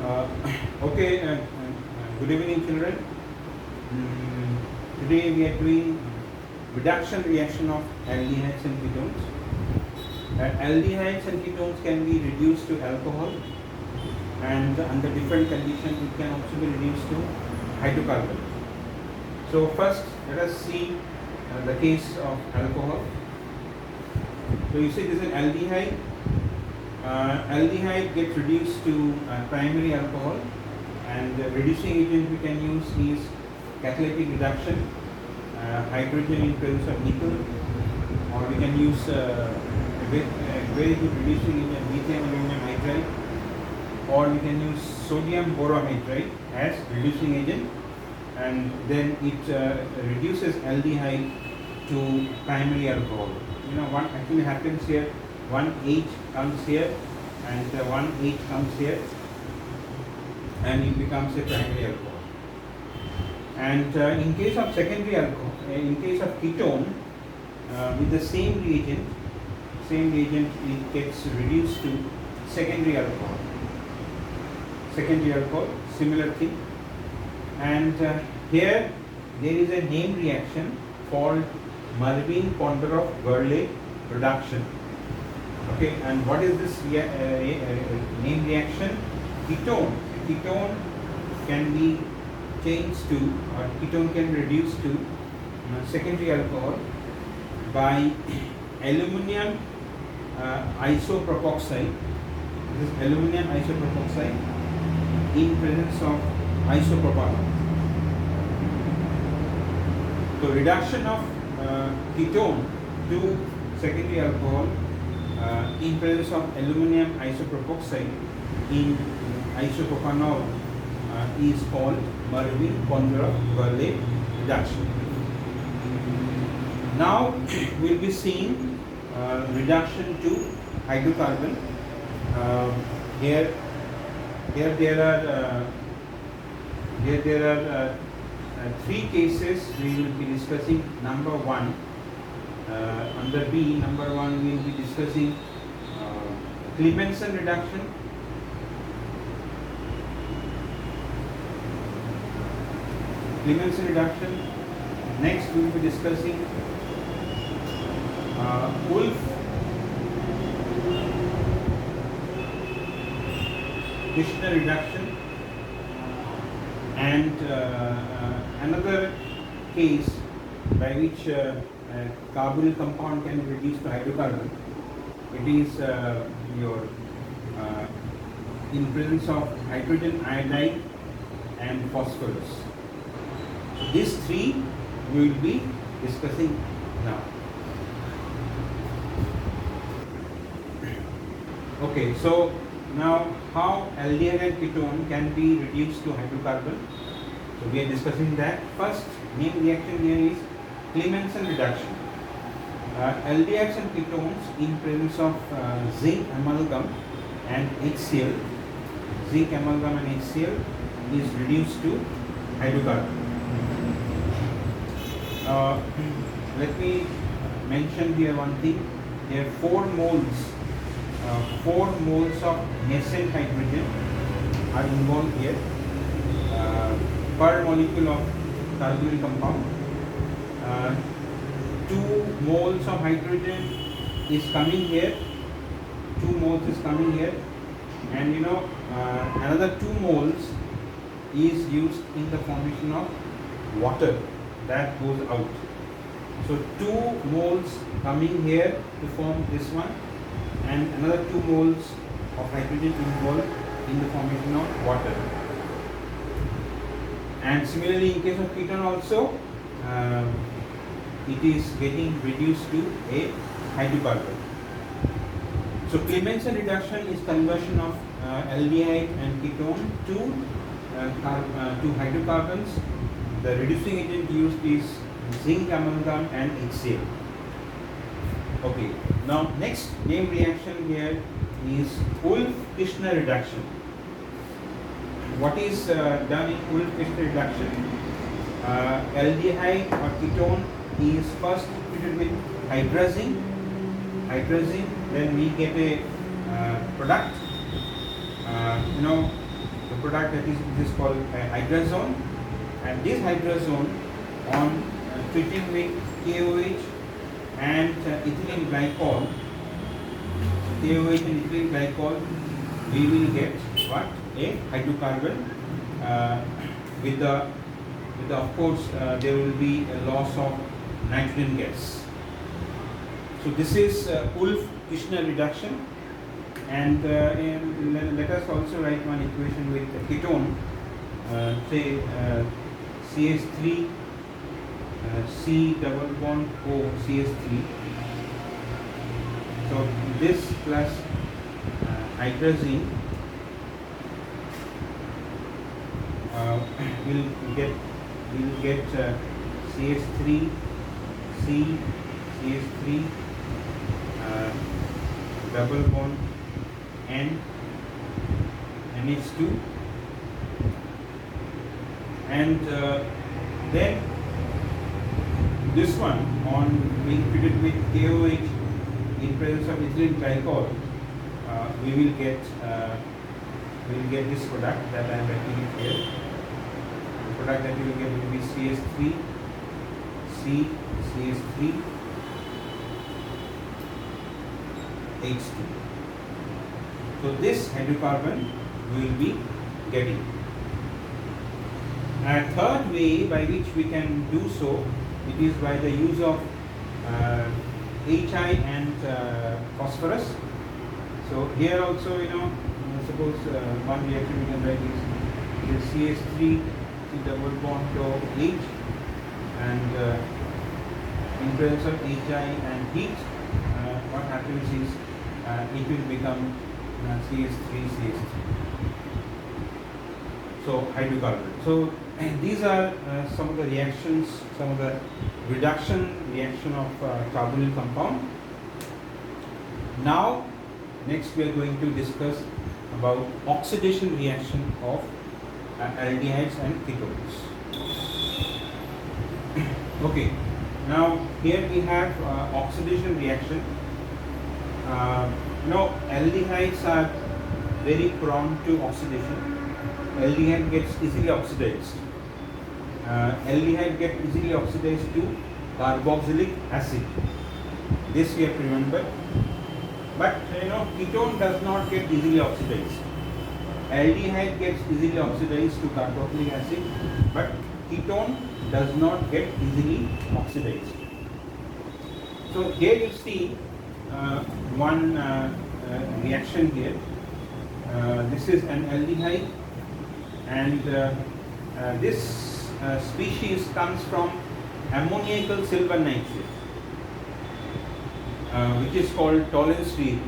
Uh, okay, good evening, children. Today we are doing reduction reaction of aldehydes and ketones. Aldehydes and ketones can be reduced to alcohol, and under different conditions it can also be reduced to hydrocarbon. So first, let us see the case of alcohol. So you see this is an aldehyde. Aldehyde gets reduced to primary alcohol, and the reducing agent we can use is catalytic reduction, hydrogen in presence of nickel, or we can use a very good reducing agent, lithium aluminum hydride, or we can use sodium borohydride as reducing agent, and then it reduces aldehyde to primary alcohol. You know what actually happens here? One H comes here and one H comes here, and it becomes a primary alcohol. And in case of secondary alcohol, in case of ketone, with the same reagent it gets reduced to secondary alcohol. Secondary alcohol, similar thing. And here there is a name reaction called Marvin-Kondarov-Goerle reduction. Okay, and what is this name reaction? Ketone can be changed to, or ketone can be reduced to secondary alcohol by aluminum isopropoxide. This is aluminum isopropoxide in presence of isopropanol. So reduction of ketone to secondary alcohol in presence of aluminum isopropoxide in isopropanol is called Marvin-Kondarov-Goerle reduction. Now we will be seeing reduction to hydrocarbon. Here there are three cases we will be discussing. Number one, under B, number one we will be discussing Clemmensen reduction. Clemmensen reduction. Next we will be discussing Wolff-Kishner reduction, and another case by which carboyl compound can be reduced to hydrocarbon. It is in presence of hydrogen iodide and phosphorus. So these three we will be discussing now. Okay, so now how aldehyde and ketone can be reduced to hydrocarbon. So we are discussing that. First main reaction here is Clemmensen reduction. Aldehydes and ketones in presence of zinc amalgam and HCl. Zinc amalgam and HCl is reduced to hydrocarbon. Let me mention here one thing. There are 4 moles of nascent hydrogen are involved here per molecule of carboyl compound. 2 moles of hydrogen is coming here, 2 moles is coming here, and another 2 moles is used in the formation of water that goes out. So 2 moles coming here to form this one, and another 2 moles of hydrogen involved in the formation of water. And similarly in case of ketone also, it is getting reduced to a hydrocarbon. So Clemmensen reduction is conversion of aldehyde and ketone to hydrocarbons. The reducing agent used is zinc amalgam and HCl. Okay, now next name reaction here is Wolff-Kishner reduction. What is done in Wolff-Kishner reduction? Aldehyde or ketone is first treated with hydrazine, then we get a product. The product that is called hydrazone, and this hydrazone on treating with KOH and ethylene glycol, KOH and ethylene glycol, we will get what? A hydrocarbon with the of course there will be a loss of nitrogen gas. So this is Wolff-Kishner reduction, and let us also write one equation with a ketone, say CH3 C double bond O CH3. So this plus hydrazine will get CH3 C CH3 double bond N NH2, and then this one on being treated with KOH in presence of ethylene glycol, we will get this product that I am writing it here. The product that you will get will be CH3 C CH3 H2. So this hydrocarbon we will be getting. A third way by which we can do so, it is by the use of HI and phosphorus. So here also, suppose one reaction we can write is CH3 C double bond to H, and in presence of HI and heat, what happens is it will become CH3 CH3. So hydrocarbon. So these are some of the reactions, some of the reaction of carbonyl compound. Now next we are going to discuss about oxidation reaction of aldehydes and ketones. Okay, now here we have oxidation reaction. Aldehydes are very prone to oxidation. Aldehyde gets easily oxidized. Aldehyde gets easily oxidized to carboxylic acid. This we have to remember. But ketone does not get easily oxidized. Aldehyde gets easily oxidized to carboxylic acid, but ketone does not get easily oxidized. So here you see one reaction here. This is an aldehyde, and this species comes from ammoniacal silver nitrate, which is called Tollens reagent.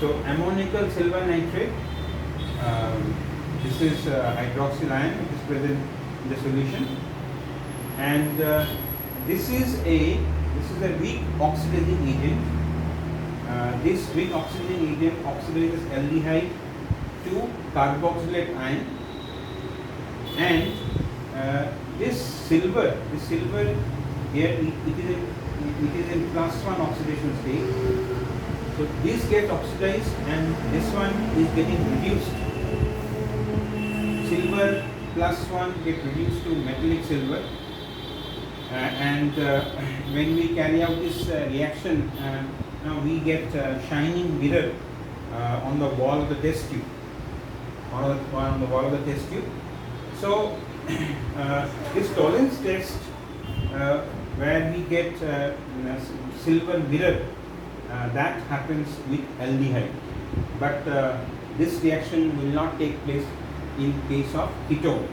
So ammoniacal silver nitrate, this is hydroxyl ion which is present in the solution, and this is a weak oxidizing agent. This weak oxidizing agent oxidizes aldehyde to carboxylate ion, and this silver here it is in +1 oxidation state. So this gets oxidized and this one is getting reduced. Silver +1 get reduced to metallic silver, and when we carry out this reaction, now we get shining mirror on the wall of the test tube. On the wall of the test tube. So this Tollens test, where we get silver mirror, that happens with aldehyde, but this reaction will not take place in case of ketone.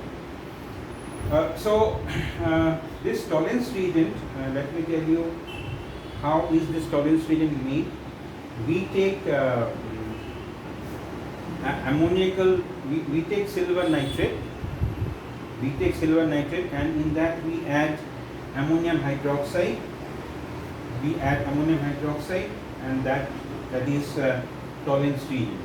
So this Tollens reagent, let me tell you how is this Tollens reagent made. We take ammoniacal, we take silver nitrate, and in that we add ammonium hydroxide, and that is Tollens reagent.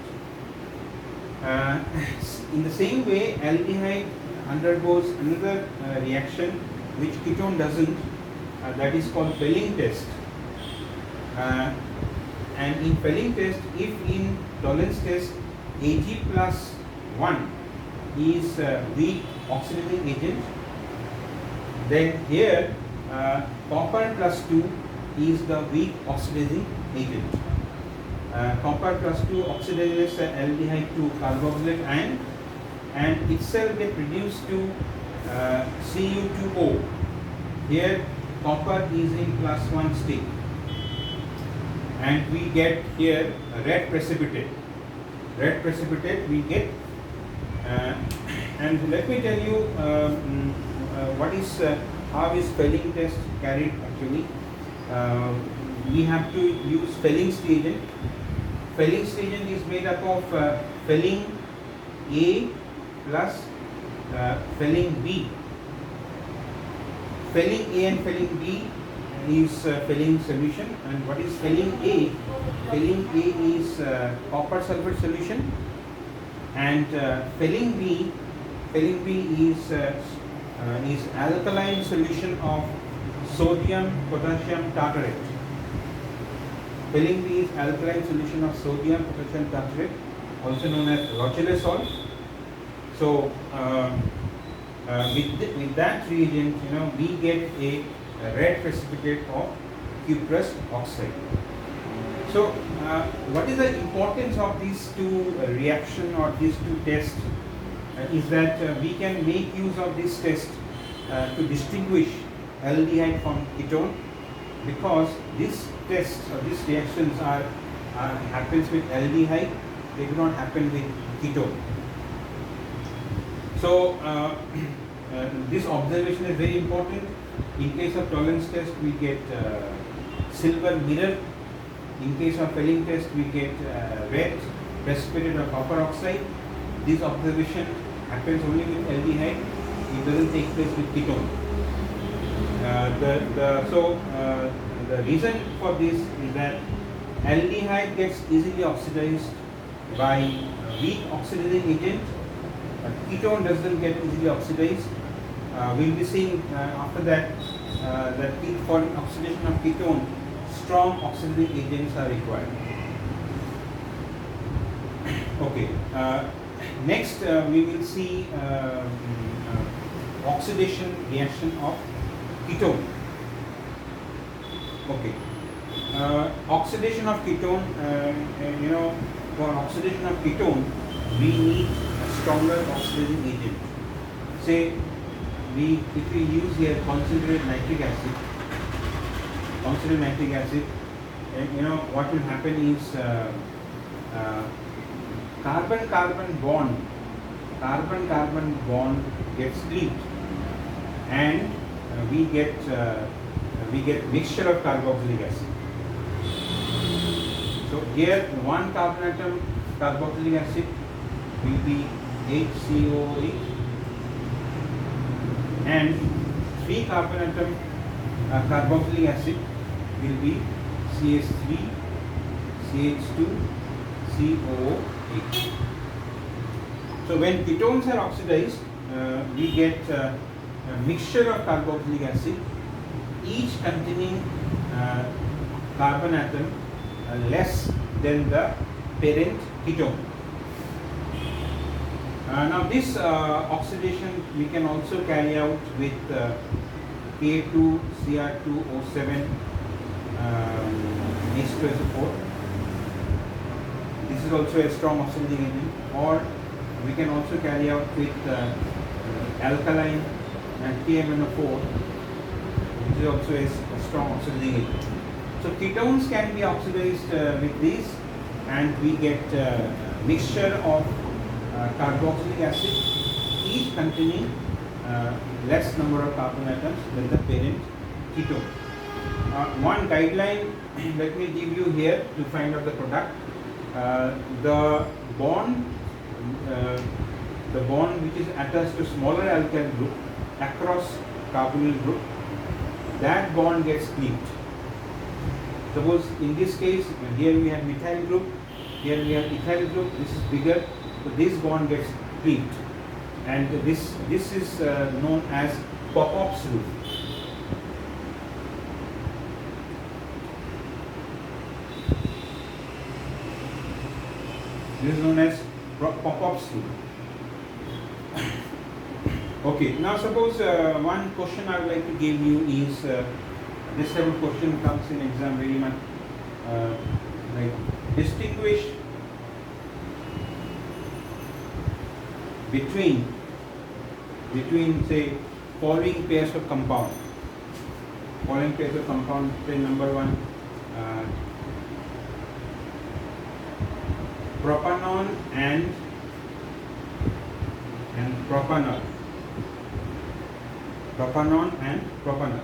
In the same way, aldehyde undergoes another reaction which ketone doesn't, that is called Pelling test. And in Pelling test, if in Tollens test Ag+1 is weak oxidizing agent. Then here copper plus 2 is the weak oxidizing agent. Copper plus 2 oxidizes aldehyde to carboxylate ion and itself get reduced to Cu2O. Here copper is in plus 1 state and we get here red precipitate. Red precipitate we get and let me tell you what is how is Fehling test carried actually. We have to use Fehling's reagent. Fehling's reagent is made up of Fehling A plus Fehling B. Fehling A and Fehling B is Fehling solution, and what is Fehling A? Fehling A is copper sulfate solution, and Fehling B is alkaline solution of sodium potassium tartarate. Fehling B is alkaline solution of sodium potassium tartarate, also known as Rochelle salt. So with that reagent, we get a red precipitate of cuprous oxide. So what is the importance of these two reaction or these two tests is that we can make use of this test to distinguish aldehyde from ketone, because these tests or these reactions are happens with aldehyde, they do not happen with ketone. So this observation is very important. In case of tolerance test, we get silver mirror. In case of Fehling test, we get red precipitate of copper oxide. This observation happens only with aldehyde. It doesn't take place with ketone. The reason for this is that aldehyde gets easily oxidized by weak oxidizing agent. Ketone doesn't get easily oxidized. We'll be seeing after that that for oxidation of ketone, strong oxidizing agents are required. Okay. Next, we will see oxidation reaction of ketone. Okay. Oxidation of ketone. For oxidation of ketone, we need a stronger oxidizing agent. Say, if we use here concentrated nitric acid, what will happen is carbon-carbon bond gets cleaved, and we get mixture of carboxylic acid. So here one carbon atom carboxylic acid will be HCOH, and 3 carbon atom carboxylic acid will be CH3, CH2, COOH. So when ketones are oxidized, we get a mixture of carboxylic acid, each containing carbon atom less than the parent ketone. Now this oxidation we can also carry out with K2Cr2O7 H2SO4. This is also a strong oxidizing agent, or we can also carry out with alkaline and TMNO4, which is also a strong oxidizing agent. So ketones can be oxidized with these, and we get mixture of carboxylic acid, each containing less number of carbon atoms than the parent ketone. One guideline let me give you here to find out the product. The bond which is attached to smaller alkyl group across carbonyl group, that bond gets cleaved. Suppose in this case, here we have methyl group, here we have ethyl group, this is bigger, so this bond gets cleaved, and this is known as Popov's rule. This is known as Popov's rule. Okay, now suppose one question I would like to give you is this type of question comes in exam very much uh, like distinguish between say following pairs of compound. Following pairs of compound, say number one, propanol and propanol. Propanol and propanol.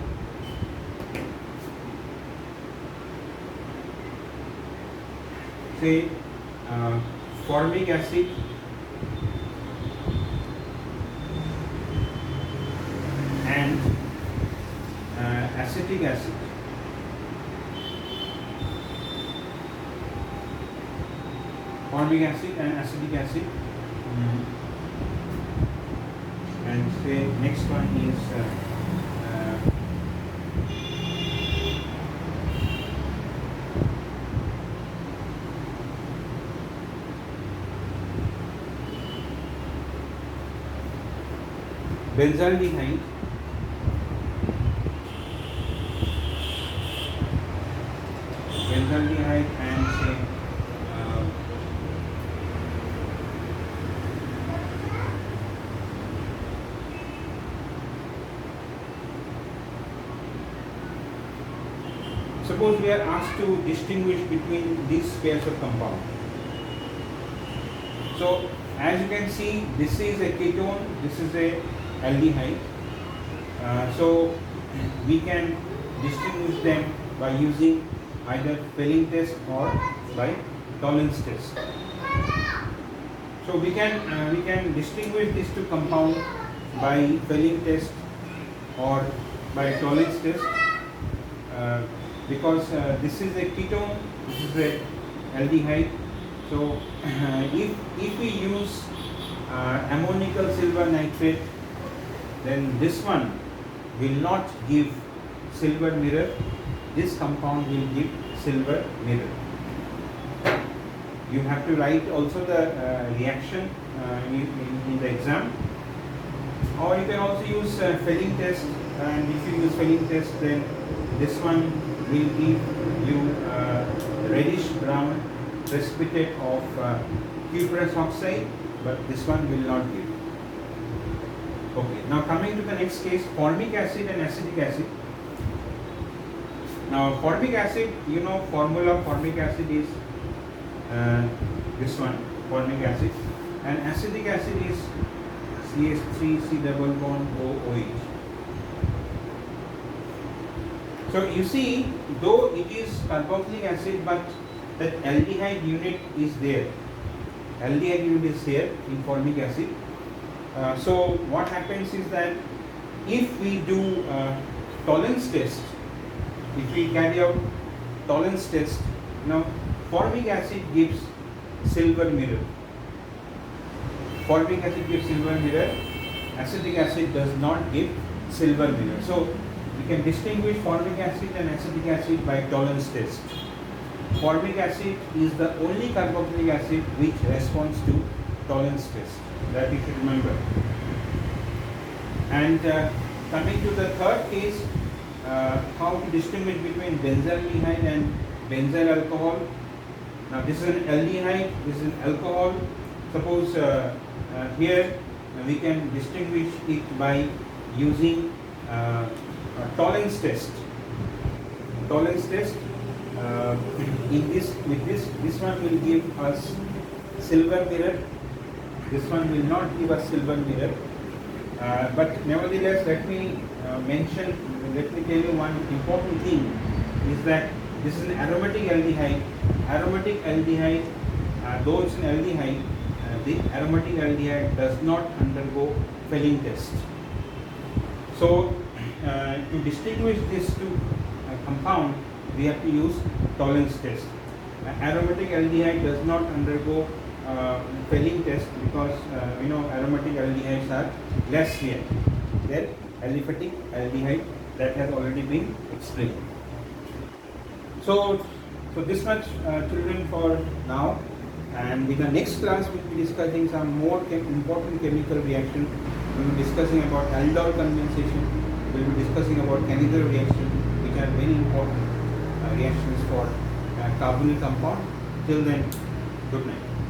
Say formic acid and acetic acid. Formic acid and acetic acid. And say next one is benzaldehyde and say suppose we are asked to distinguish between these pairs of compounds. So as you can see, this is a ketone, this is a aldehyde. So we can distinguish them by using either Fehling test or by Tollens test. So we can distinguish these two compounds by Fehling test or by Tollens test because this is a ketone, this is a aldehyde. So if we use ammonical silver nitrate, then this one will not give silver mirror, this compound will give silver mirror. You have to write also the reaction in the exam, or you can also use Fehling test, and if you use Fehling test, then this one will give you reddish brown precipitate of cuprous oxide, but this one will not give. Okay, now coming to the next case, formic acid and acetic acid. Now formic acid, you know formula of formic acid is this one, formic acid, and acetic acid is CH3 C double bond OH. So you see, though it is carboxylic acid, but that aldehyde unit is there. Aldehyde unit is here in formic acid. So what happens is that if we do Tollens test, if we carry out Tollens test, now formic acid gives silver mirror. Formic acid gives silver mirror, acetic acid does not give silver mirror. So we can distinguish formic acid and acetic acid by Tollens test. Formic acid is the only carboxylic acid which responds to Tollens test. That you should remember. And coming to the third case, how to distinguish between benzaldehyde and benzyl alcohol. Now this is an aldehyde, this is an alcohol. Suppose here we can distinguish it by using Tollens test. Tollens test. This one will give us silver mirror. This one will not give us silver mirror. But nevertheless, let me tell you one important thing is that this is an aromatic aldehyde. Aromatic aldehyde, though it's an aldehyde, the aromatic aldehyde does not undergo Fehling test. So to distinguish these two compounds, we have to use Tollens test. Aromatic aldehyde does not undergo Fehling test because aromatic aldehydes are less here. Then aliphatic aldehyde, that has already been explained. So this much children for now. And in the next class, we'll be discussing some more important chemical reaction. We'll be discussing about aldol condensation. We'll be discussing about Cannizzaro reaction, which are very important reactions for carbonyl compound. Till then, good night.